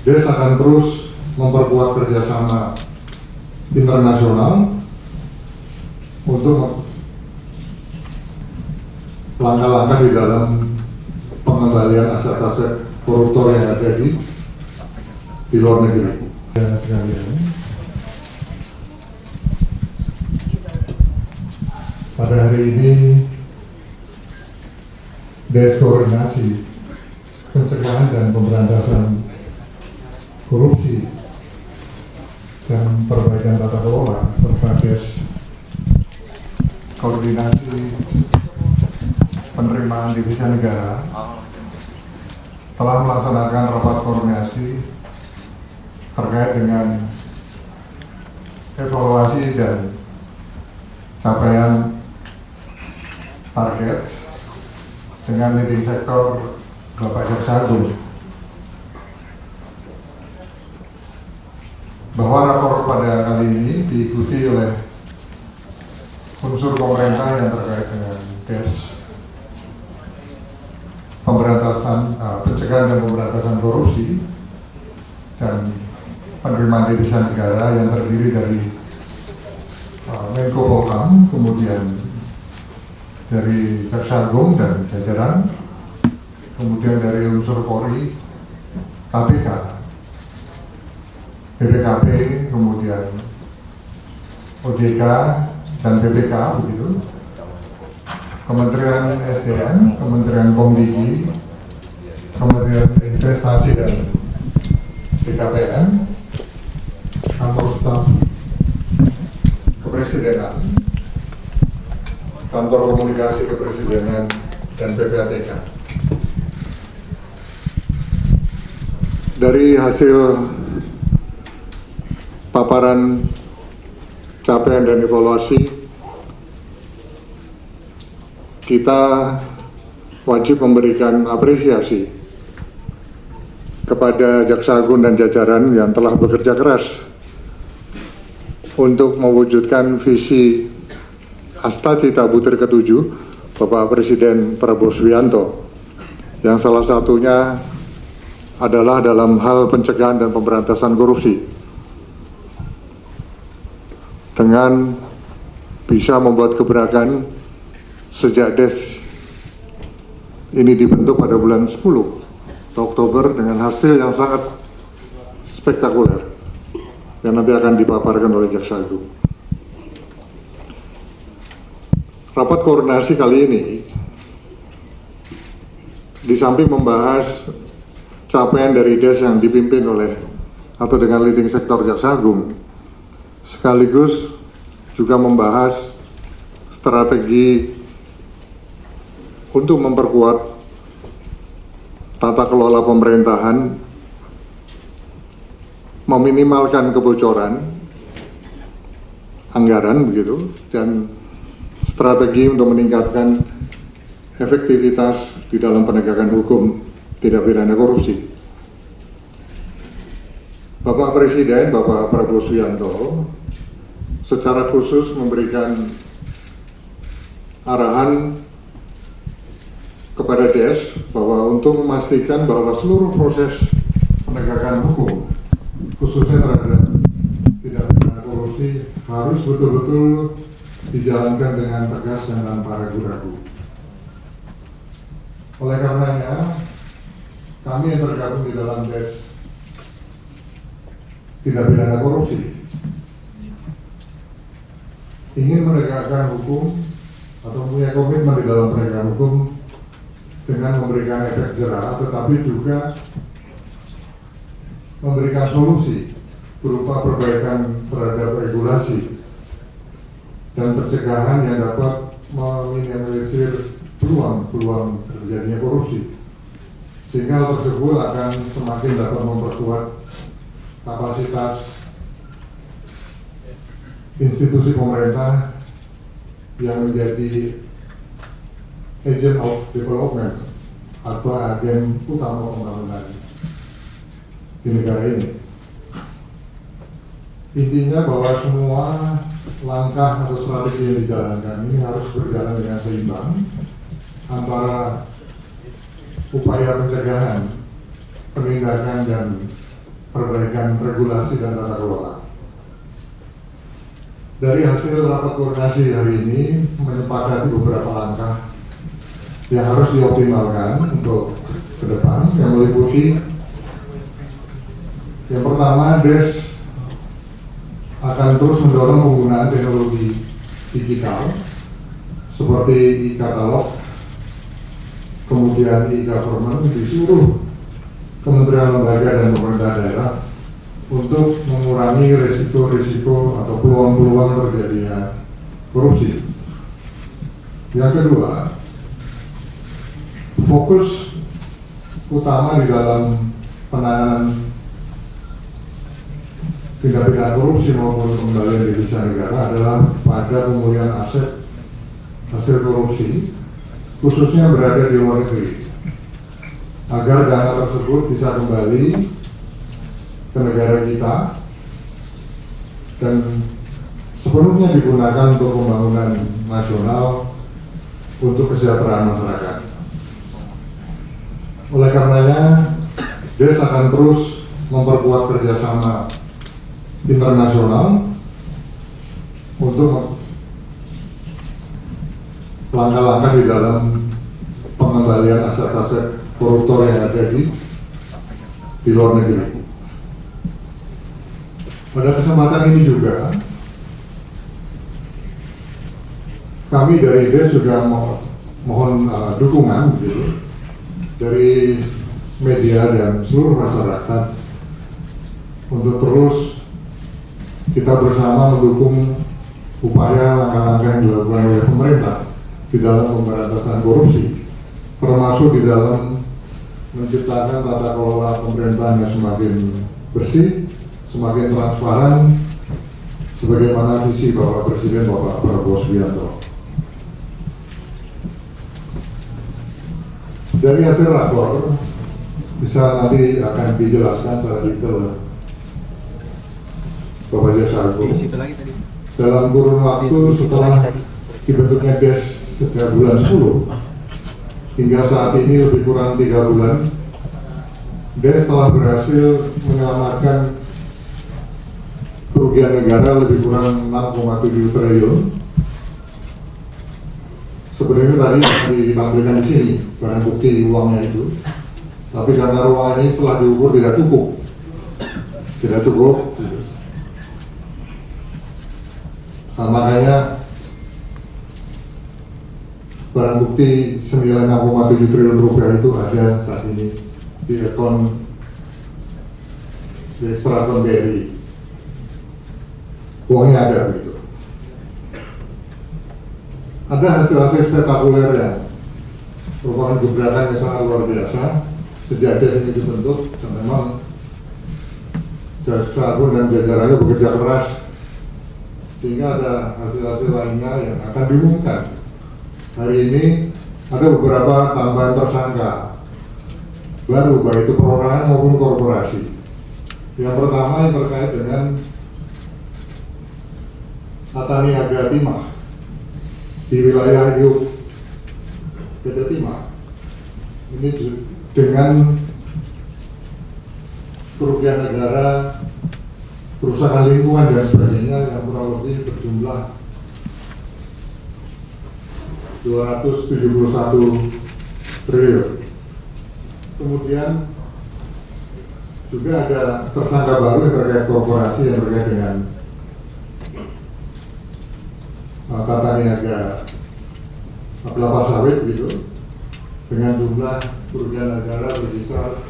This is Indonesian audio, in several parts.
DES akan terus memperkuat kerjasama internasional untuk langkah-langkah di dalam pengembalian aset-aset koruptor yang ada di luar negeri. Ya, sekalian. Pada hari ini DES Koordinasi Pencegahan dan Pemberantasan Korupsi dan Perbaikan Tata Kelola serta DES Koordinasi Penerimaan Devisa Negara telah melaksanakan rapat koordinasi terkait dengan evaluasi dan capaian target dengan leading sektor Bapak Jaksa Agung, bahwa rapor pada kali ini diikuti oleh unsur pemerintah yang terkait dengan DES pencegahan dan pemberantasan korupsi dan penerimaan devisa negara yang terdiri dari Menko Polhukam, kemudian dari Jaksa Agung dan jajaran, kemudian dari unsur Polri, KPK, BPKP, kemudian OJK dan BPK, begitu, Kementerian SDM, Kementerian Komdigi, Kementerian Investasi dan BKPM, Kantor Staf Kepresidenan, Kantor Komunikasi Kepresidenan, dan PPATK. Dari hasil paparan capaian dan evaluasi, kita wajib memberikan apresiasi kepada Jaksa Agung dan jajaran yang telah bekerja keras untuk mewujudkan visi Astacita Butir ke-7 Bapak Presiden Prabowo Subianto, yang salah satunya adalah dalam hal pencegahan dan pemberantasan korupsi, dengan bisa membuat gebrakan sejak DES ini dibentuk pada bulan 10 Oktober dengan hasil yang sangat spektakuler yang nanti akan dipaparkan oleh Jaksa Agung. Rapat koordinasi kali ini di samping membahas capaian dari DES yang dipimpin oleh atau dengan leading sektor Jaksa Agung, sekaligus juga membahas strategi untuk memperkuat tata kelola pemerintahan, meminimalkan kebocoran anggaran, begitu, dan strategi untuk meningkatkan efektivitas di dalam penegakan hukum tindak pidana korupsi. Bapak Presiden, Bapak Prabowo Subianto, secara khusus memberikan arahan kepada DES bahwa untuk memastikan bahwa seluruh proses penegakan hukum, khususnya terhadap tindak pidana korupsi, harus betul-betul dijalankan dengan tegas dan tanpa ragu-ragu. Oleh karenanya, kami yang tergabung di dalam DES tindak pidana korupsi ingin menegakkan hukum atau punya komitmen di dalam penegakan hukum dengan memberikan efek jerah, tetapi juga memberikan solusi berupa perbaikan terhadap regulasi dan pencegahan yang dapat meminimalisir peluang terjadinya korupsi, sehingga hal tersebut akan semakin dapat memperkuat kapasitas institusi pemerintah yang menjadi agent of development atau agen utama pembangunan di negara ini. Intinya bahwa semua langkah atau strategi yang dijalankan ini harus berjalan dengan seimbang antara upaya pencegahan, penindakan, dan perbaikan regulasi dan tata kelola. Dari hasil rapat koordinasi hari ini menyepakati beberapa langkah yang harus dioptimalkan untuk ke depan, yang meliputi yang pertama, DES akan terus mendorong penggunaan teknologi digital seperti e-katalog, kemudian e-government di seluruh kementerian lembaga dan pemerintah daerah untuk mengurangi risiko-risiko atau peluang-peluang terjadinya korupsi. Yang kedua, fokus utama di dalam penanganan tindak pidana korupsi maupun pengembalian devisa negara adalah pada pemulihan aset hasil korupsi, khususnya berada di luar negeri, agar dana tersebut bisa kembali ke negara kita dan sepenuhnya digunakan untuk pembangunan nasional untuk kesejahteraan masyarakat. Oleh karenanya, DES akan terus memperkuat kerjasama internasional untuk langkah-langkah di dalam pengembalian aset-aset koruptor yang ada di luar negeri. Pada kesempatan ini juga kami dari DES juga mohon dukungan gitu, dari media dan seluruh masyarakat untuk terus kita bersama mendukung upaya langkah-langkah yang dilakukan oleh pemerintah di dalam pemberantasan korupsi, termasuk di dalam menciptakan tata kelola pemerintahan yang semakin bersih, semakin transparan, sebagaimana visi Bapak Presiden Bapak Prabowo Subianto. Dari hasil rapor bisa nanti akan dijelaskan secara detail oleh Bapak Jasa Agung. Dalam kurun waktu setelah dibentuknya DES sejak bulan 10 hingga saat ini lebih kurang 3 bulan, DES telah berhasil menyelamatkan kerugian negara lebih kurang 6,7 triliun. Sebenarnya tadi akan ditampilkan di sini barang bukti uangnya itu, tapi karena uang ini setelah diukur tidak cukup. Nah, makanya barang bukti senilai 6,7 triliun rupiah itu ada saat ini di akun di ekstrakon BRI. Uangnya ada begitu. Ada hasil-hasil spektakuler yang merupakan gebrakan yang sangat luar biasa sejak DES ini dibentuk, dan memang Jaksa Agung dan jajarannya bekerja keras sehingga ada hasil-hasil lainnya yang akan diumumkan. Hari ini ada beberapa tambahan tersangka baru, baik itu perorangan maupun korporasi. Yang pertama yang terkait dengan Tata Niaga Timah di wilayah Iup PT Timah. Ini dengan kerugian negara, kerusakan lingkungan dan sebagainya yang kurang lebih berjumlah 271 triliun. Kemudian juga ada tersangka baru yang terkait korporasi yang terkait dengan Tata Niaga kelapa sawit gitu, dengan jumlah kerugian negara berkisar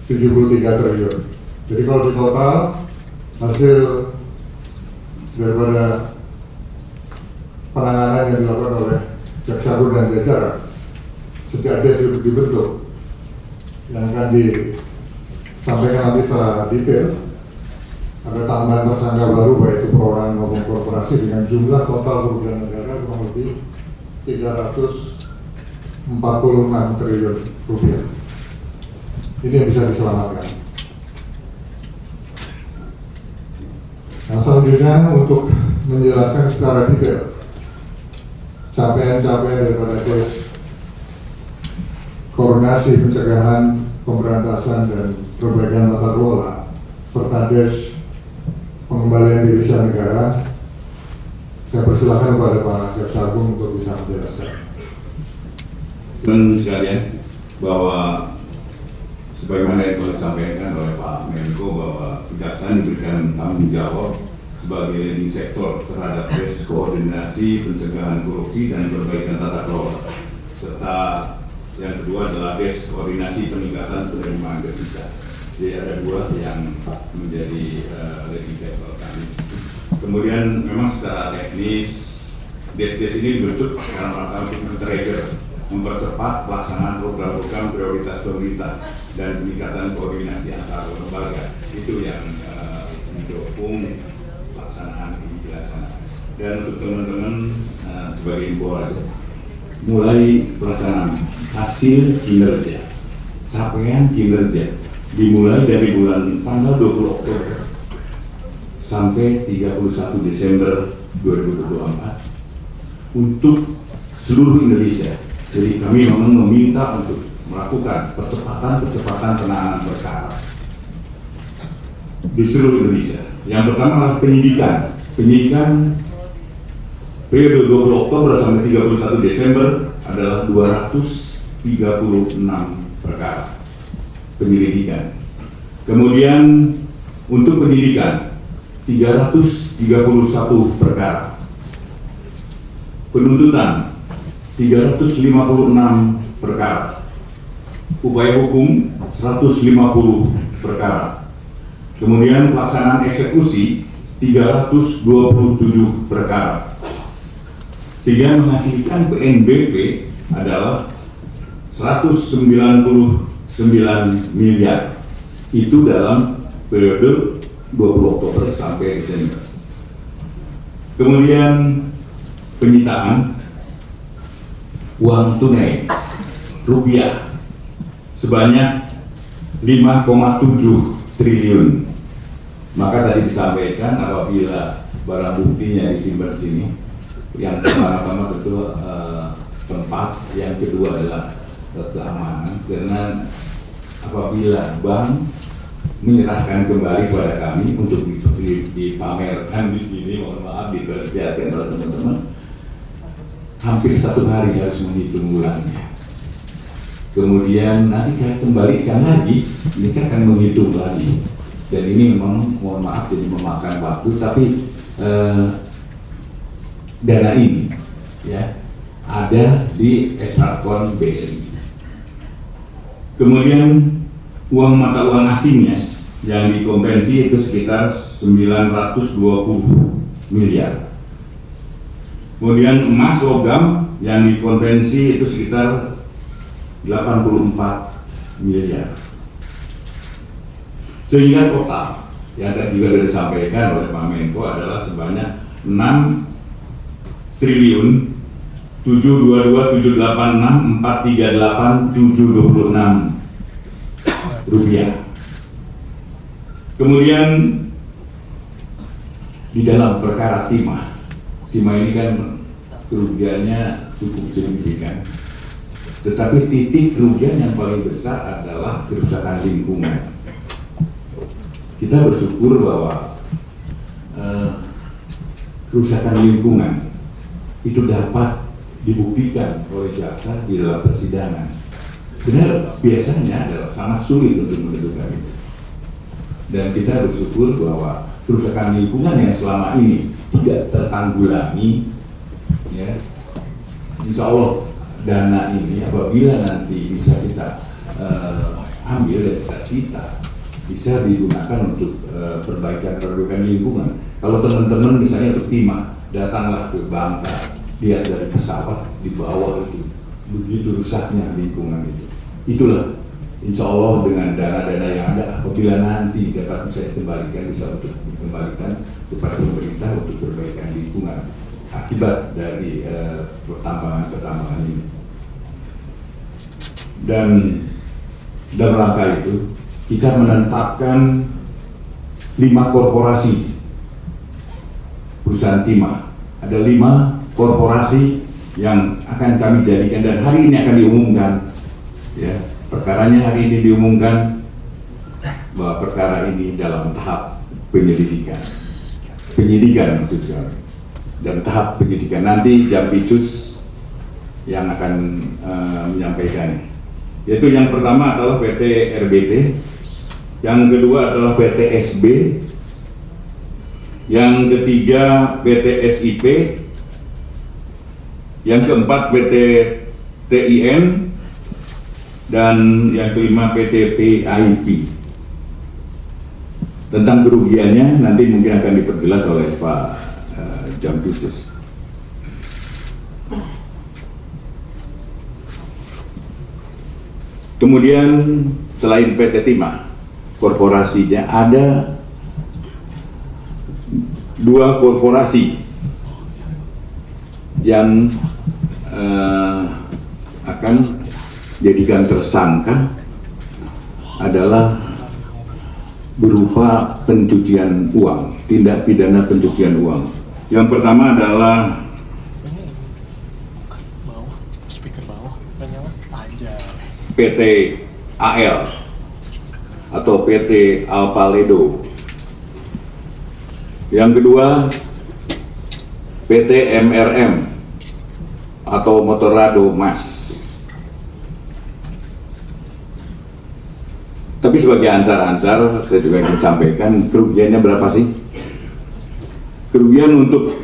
73 triliun. Jadi kalau di total hasil daripada penanganan yang dilakukan oleh Jaksa Agung dan jajaran sejak DES dibentuk, yang akan disampaikan nanti secara detail, ada tambahan tersangka baru baik itu perorangan maupun korporasi dengan jumlah total kerugian negara kurang lebih 346 triliun rupiah. Ini yang bisa diselamatkan. Nah, selanjutnya untuk menjelaskan secara detail capaian-capaian daripada DES koordinasi pencegahan Pemberantasan dan Perbaikan Tata Kelola serta Des Pengembalian Devisa Negara. Saya persilakan kepada Pak Jaksa Agung untuk bisa menjelaskan. Teman sekalian, bahwa sebagaimana yang telah disampaikan oleh Pak Menko bahwa kejaksaan diberikan tanggung jawab sebagai leading sektor terhadap tes koordinasi pencegahan korupsi dan perbaikan tata kelola, serta yang kedua adalah des koordinasi peningkatan penerimaan devisa. Jadi ada dua yang menjadi leading sektor kami. Kemudian memang secara teknis des ini dibentuk dalam rangka untuk men-trigger, mempercepat pelaksanaan program-program prioritas pemerintah dan peningkatan koordinasi antar lembaga. Itu yang mendukung pelaksanaan ini dilaksanakan. Dan untuk teman-teman sebagai himbauan, mulai pelaksanaan hasil kinerja, capaian kinerja dimulai dari bulan tanggal 20 Oktober sampai 31 Desember 2024 untuk seluruh Indonesia. Jadi kami memang meminta untuk melakukan percepatan penanganan perkara di seluruh Indonesia. Yang pertama adalah penyidikan periode 20 Oktober sampai 31 Desember adalah 236 perkara penyelidikan. Kemudian untuk penyidikan 331 perkara, penuntutan 356 perkara, upaya hukum 150 perkara, kemudian pelaksanaan eksekusi 327 perkara, sehingga menghasilkan PNBP adalah 199 miliar. Itu dalam periode 20 Oktober sampai Desember. Kemudian penyitaan uang tunai rupiah sebanyak 5,7 triliun. Maka tadi disampaikan apabila barang buktinya disimpan di sini, yang pertama tentu tempat, yang kedua adalah keamanan, karena apabila bank menyerahkan kembali kepada kami untuk dipamerkan di sini, mohon maaf diperlihatkan oleh teman-teman, hampir 1 hari harus menghitung ulangnya. Kemudian nanti kita kembalikan lagi, ini kan akan menghitung lagi. Dan ini memang mohon maaf jadi memakan waktu, tapi dana ini ya ada di Ekstrakon BNI. Kemudian uang mata uang asingnya yang dikonvensi itu sekitar 920 miliar. Kemudian emas logam yang dikonvensi itu sekitar 84 miliar. Sehingga total yang tadi juga sudah disampaikan oleh Pak Menko adalah sebanyak 6 triliun 722.786.438.726 rupiah. Kemudian di dalam perkara timah ini kan kerugiannya cukup signifikan, tetapi titik kerugian yang paling besar adalah kerusakan lingkungan. Kita bersyukur bahwa kerusakan lingkungan itu dapat dibuktikan oleh jaksa di dalam persidangan. Benar, biasanya adalah sangat sulit untuk menentukan itu. Dan kita bersyukur bahwa kerusakan lingkungan yang selama ini tidak tertanggulangi, ya, insya Allah dana ini apabila nanti bisa kita ambil dan kita sita, bisa digunakan untuk perbaikan lingkungan. Kalau teman-teman misalnya untuk timah, datanglah ke Bangka, lihat dari pesawat di bawah itu, begitu rusaknya lingkungan itu. Itulah insya Allah dengan dana-dana yang ada, apabila nanti dapat bisa dikembalikan, bisa untuk dikembalikan kepada pemerintah untuk perbaikan lingkungan akibat dari pertambangan ini. Dan dalam rangka itu kita menetapkan 5 korporasi perusahaan timah. Ada 5 korporasi yang akan kami jadikan dan hari ini akan diumumkan, ya, perkaranya hari ini diumumkan bahwa perkara ini dalam tahap penyidikan maksudnya, dan tahap penyidikan nanti Jampitsus yang akan menyampaikan. Yaitu yang pertama adalah PT RBT, yang kedua adalah PT SB, yang ketiga PT SIP, yang keempat PT TIN, dan yang kelima PT PIP. Tentang kerugiannya nanti mungkin akan diperjelas oleh Pak Jampitsus. Kemudian selain PT Timah, korporasinya ada 2 korporasi yang akan jadikan tersangka adalah berupa pencucian uang, tindak pidana pencucian uang. Yang pertama adalah PT AL atau PT Alpaledo. Yang kedua PT MRM atau Motorrado Mas. Tapi sebagai ansar-ansar, saya juga ingin sampaikan kerugiannya berapa sih? Kerugian untuk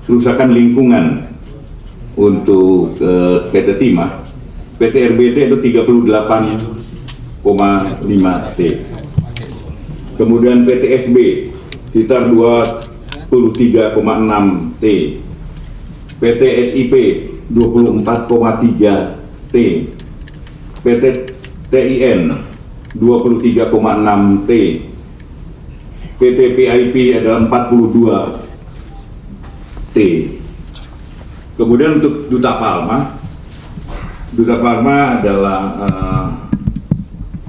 kerusakan lingkungan untuk PT Timah, PT RBT itu 38,5 T. Kemudian PT SB sekitar 23,6 T. PT SIP 24,3 T. PT TIN 23,6 T. PT PIP adalah 42 T. Kemudian untuk Duta Palma adalah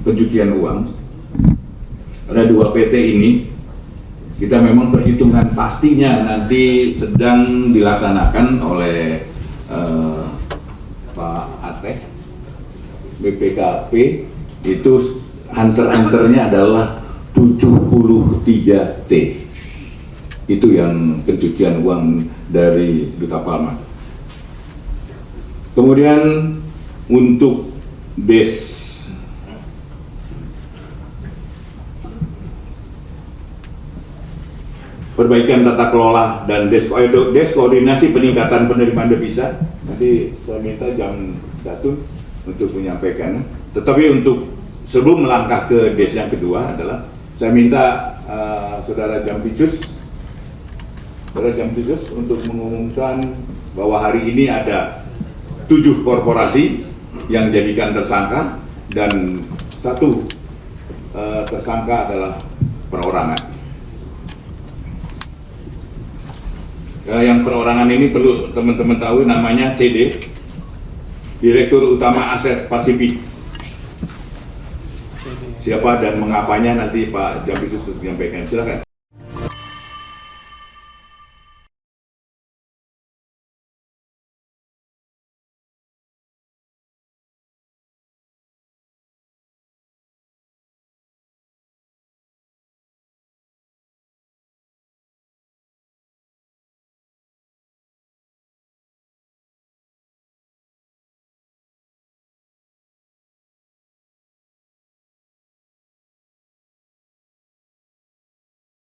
pencucian uang. Ada 2 PT ini. Kita memang perhitungan pastinya nanti sedang dilaksanakan oleh Pak Ateh BPKP. Itu answer-answernya adalah 73 T. Itu yang pencucian uang dari Duta Palma. Kemudian untuk DES, perbaikan tata kelola dan DES koordinasi peningkatan penerimaan devisa. Nanti saya minta jam Datun untuk menyampaikan. Tetapi untuk sebelum melangkah ke DES yang kedua adalah saya minta Saudara Jampitsus untuk mengumumkan bahwa hari ini ada 7 korporasi yang dijadikan tersangka dan 1 tersangka adalah perorangan. Yang perorangan ini perlu teman-teman tahu, namanya CD, Direktur Utama Aset Pasifik. Siapa dan mengapanya nanti Pak Jampitsus menyampaikan. Silakan.